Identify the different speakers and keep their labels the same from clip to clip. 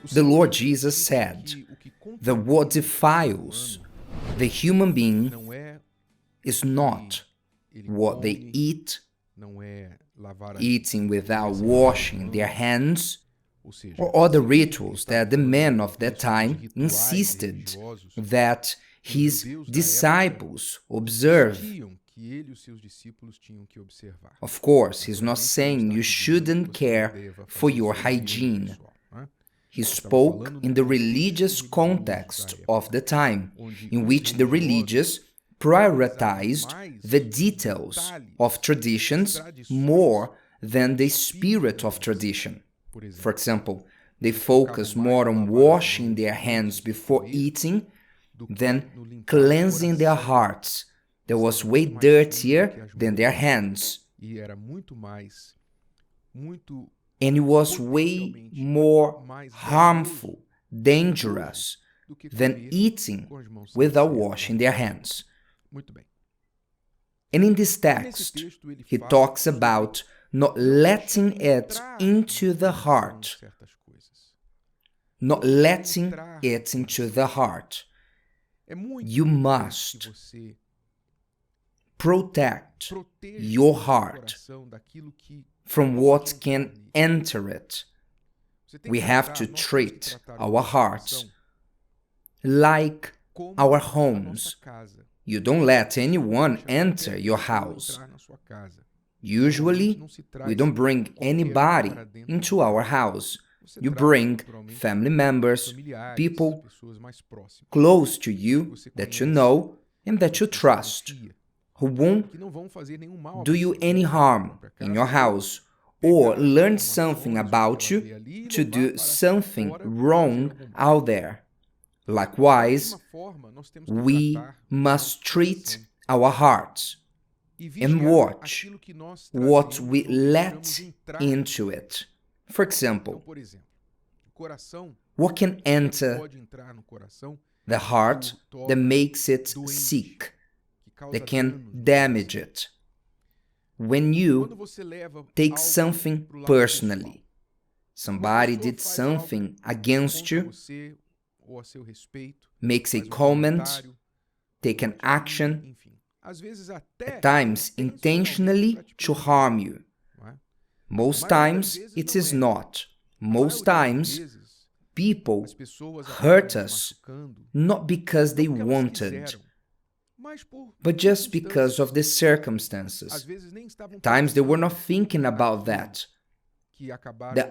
Speaker 1: The Lord Jesus said, the what defiles the human being is not what they eat, eating without washing their hands, or other rituals that the men of that time insisted that his disciples observe. Of course, he's not saying you shouldn't care for your hygiene. He spoke in the religious context of the time, in which the religious prioritized the details of traditions more than the spirit of tradition. For example, they focus more on washing their hands before eating than cleansing their hearts. That was way dirtier than their hands. And it was way more harmful, dangerous than eating without washing their hands. And in this text, he talks about not letting it into the heart. Not letting it into the heart. You must protect your heart from what can enter it. We have to treat our hearts like our homes. You don't let anyone enter your house. Usually, we don't bring anybody into our house. You bring family members, people close to you that you know and that you trust, who won't do you any harm in your house or learn something about you to do something wrong out there. Likewise, we must treat our hearts and watch what we let into it. For example, what can enter the heart that makes it sick, that can damage it? When you take something personally, somebody did something against you, makes a comment, take an action, at times intentionally to harm you. Most times it is not. Most times people hurt us not because they wanted, but just because of the circumstances. At times they were not thinking about that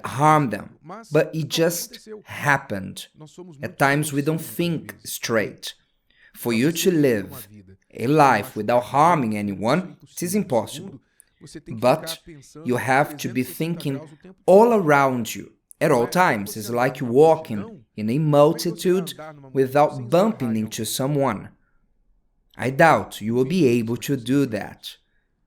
Speaker 1: harmed them, but it just happened. At times we don't think straight. For you to live a life without harming anyone, it is impossible. But you have to be thinking all around you at all times. It's like walking in a multitude without bumping into someone. I doubt you will be able to do that.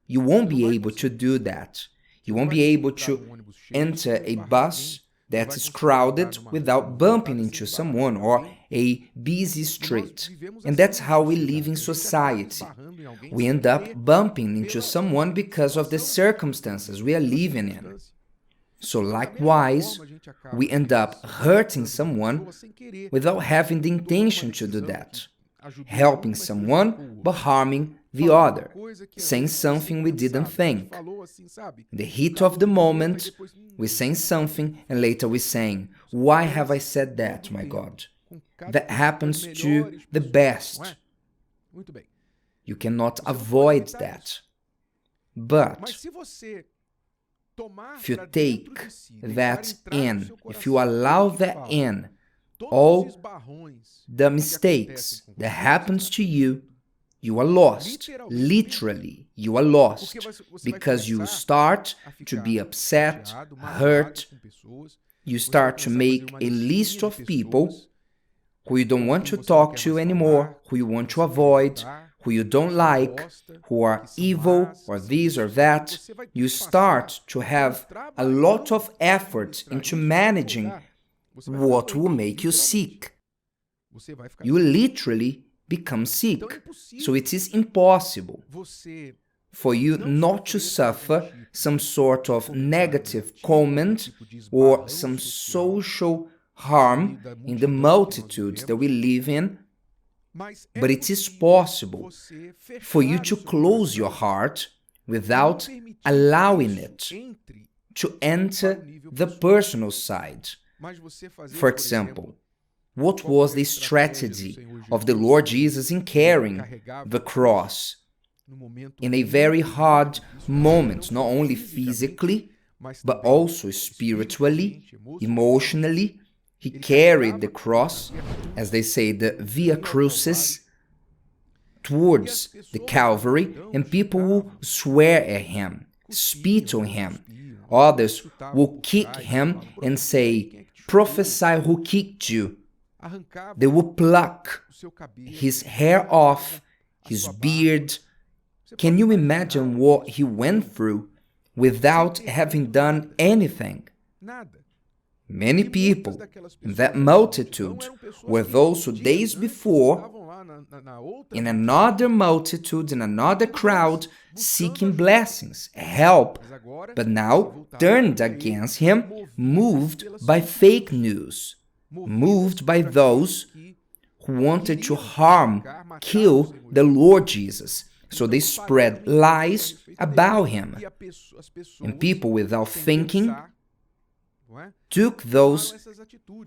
Speaker 1: You won't be able to do that. You won't be able to enter a bus that is crowded without bumping into someone, or a busy street. And that's how we live in society. We end up bumping into someone because of the circumstances we are living in. So likewise, we end up hurting someone without having the intention to do that. Helping someone but harming the other, saying something we didn't think. In the heat of the moment, we're saying something and later we're saying, why have I said that, my God? That happens to the best. You cannot avoid that. But if you take that in, if you allow that in, all the mistakes that happens to you, you are lost. Literally, you are lost. Because you start to be upset, hurt. You start to make a list of people who you don't want to talk to anymore, who you want to avoid, who you don't like, who are evil or this or that. You start to have a lot of effort into managing what will make you sick. You literally become sick. So it is impossible for you not to suffer some sort of negative comment or some social harm in the multitudes that we live in, but it is possible for you to close your heart without allowing it to enter the personal side. For example, what was the strategy of the Lord Jesus in carrying the cross? In a very hard moment, not only physically, but also spiritually, emotionally, he carried the cross, as they say, the Via Crucis, towards the Calvary, and people will swear at him, spit on him. Others will kick him and say, "Prophesy who kicked you." They will pluck his hair off, his beard. Can you imagine what he went through without having done anything? Many people in that multitude were those who days before, in another multitude, in another crowd, seeking blessings, help, but now turned against him, moved by fake news, moved by those who wanted to harm, kill the Lord Jesus. So they spread lies about him. And people, without thinking, took those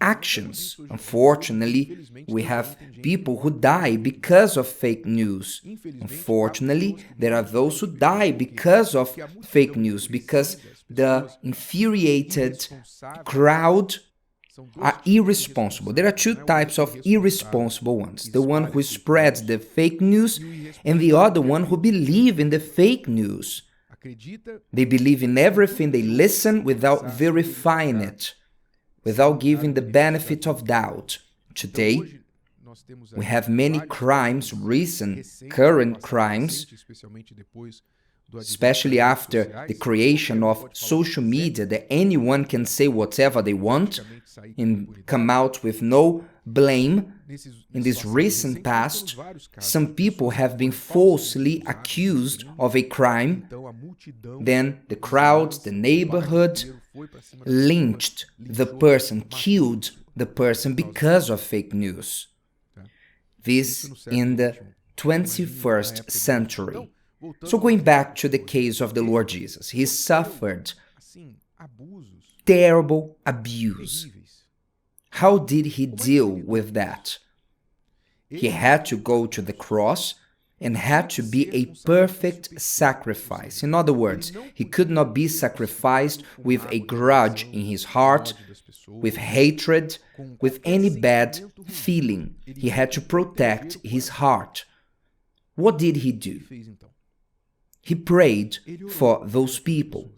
Speaker 1: actions. Unfortunately, we have people who die because of fake news. Unfortunately, there are those who die because of fake news, because the infuriated crowd are irresponsible. There are two types of irresponsible ones. The one who spreads the fake news and the other one who believe in the fake news. They believe in everything, they listen without verifying it, without giving the benefit of doubt. Today, we have many crimes, recent, current crimes, especially after the creation of social media, that anyone can say whatever they want and come out with no blame. In this recent past, some people have been falsely accused of a crime. Then the crowd, the neighborhood, lynched the person, killed the person because of fake news. This in the 21st century. So going back to the case of the Lord Jesus, he suffered terrible abuse. How did he deal with that? He had to go to the cross and had to be a perfect sacrifice. In other words, he could not be sacrificed with a grudge in his heart, with hatred, with any bad feeling. He had to protect his heart. What did he do? He prayed for those people.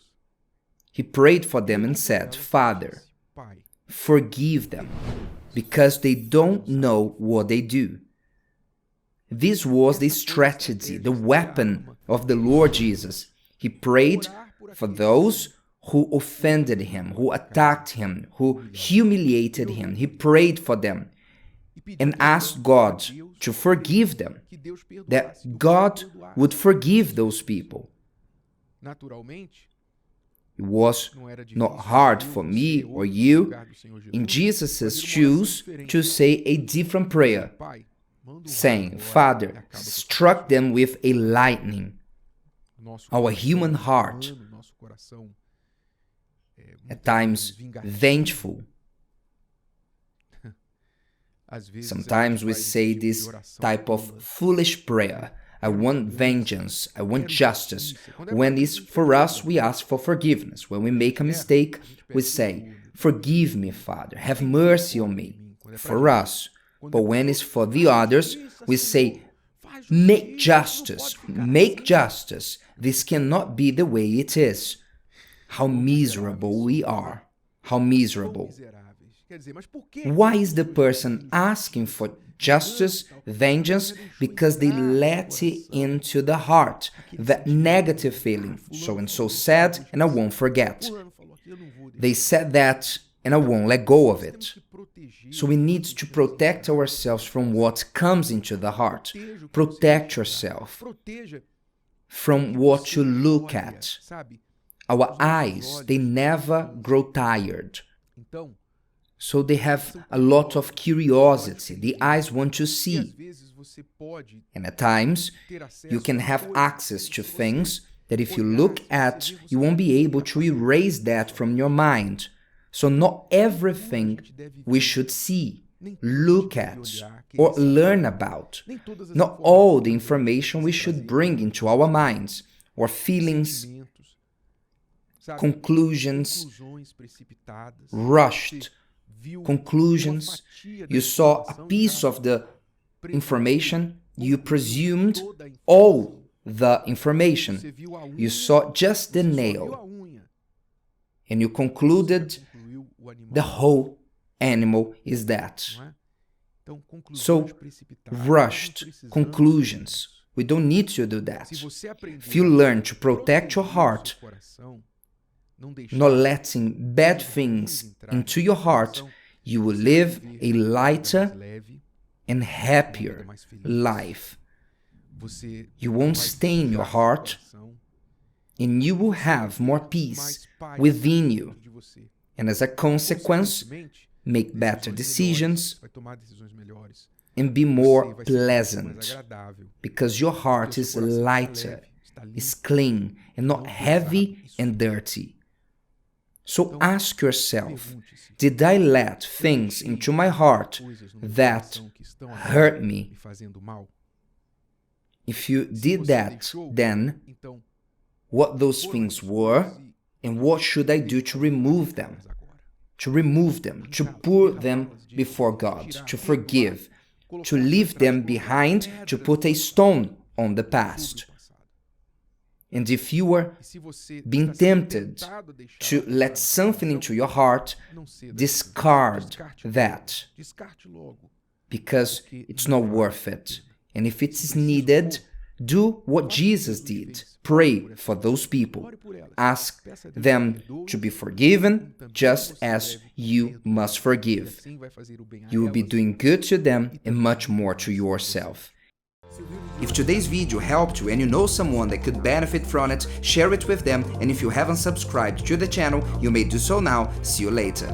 Speaker 1: He prayed for them and said, "Father, forgive them, because they don't know what they do." This was the strategy, the weapon of the Lord Jesus. He prayed for those who offended him, who attacked him, who humiliated him. He prayed for them and asked God to forgive them, that God would forgive those people. It was not hard for me or you in Jesus' shoes to say a different prayer, saying, "Father, struck them with a lightning." Our human heart, at times vengeful. Sometimes we say this type of foolish prayer, "I want vengeance, I want justice." When it's for us, we ask for forgiveness. When we make a mistake, we say, "Forgive me, Father, have mercy on me," for us. But when it's for the others, we say, "Make justice, make justice. This cannot be the way it is." How miserable we are. How miserable. Why is the person asking for justice, vengeance? Because they let it into the heart, that negative feeling. So-and-so said, and I won't forget. They said that, and I won't let go of it. So we need to protect ourselves from what comes into the heart. Protect yourself from what you look at. Our eyes, they never grow tired. So they have a lot of curiosity. The eyes want to see. And at times, you can have access to things that if you look at, you won't be able to erase that from your mind. So not everything we should see, look at, or learn about. Not all the information we should bring into our minds, or feelings, conclusions, rushed conclusions. You saw a piece of the information, you presumed all the information. You saw just the nail, and you concluded the whole animal is that. So, rushed conclusions. We don't need to do that. If you learn to protect your heart, not letting bad things into your heart, you will live a lighter and happier life. You won't stain your heart, and you will have more peace within you. And as a consequence, make better decisions and be more pleasant, because your heart is lighter, is clean, and not heavy and dirty. So ask yourself, did I let things into my heart that hurt me? If you did that, then what those things were, and what should I do to remove them? To put them before God, to forgive, to leave them behind, to put a stone on the past. And if you are being tempted to let something into your heart, discard that, because it's not worth it. And if it is needed, do what Jesus did. Pray for those people. Ask them to be forgiven just as you must forgive. You will be doing good to them and much more to yourself. If today's video helped you and you know someone that could benefit from it, share it with them, and if you haven't subscribed to the channel, you may do so now. See you later.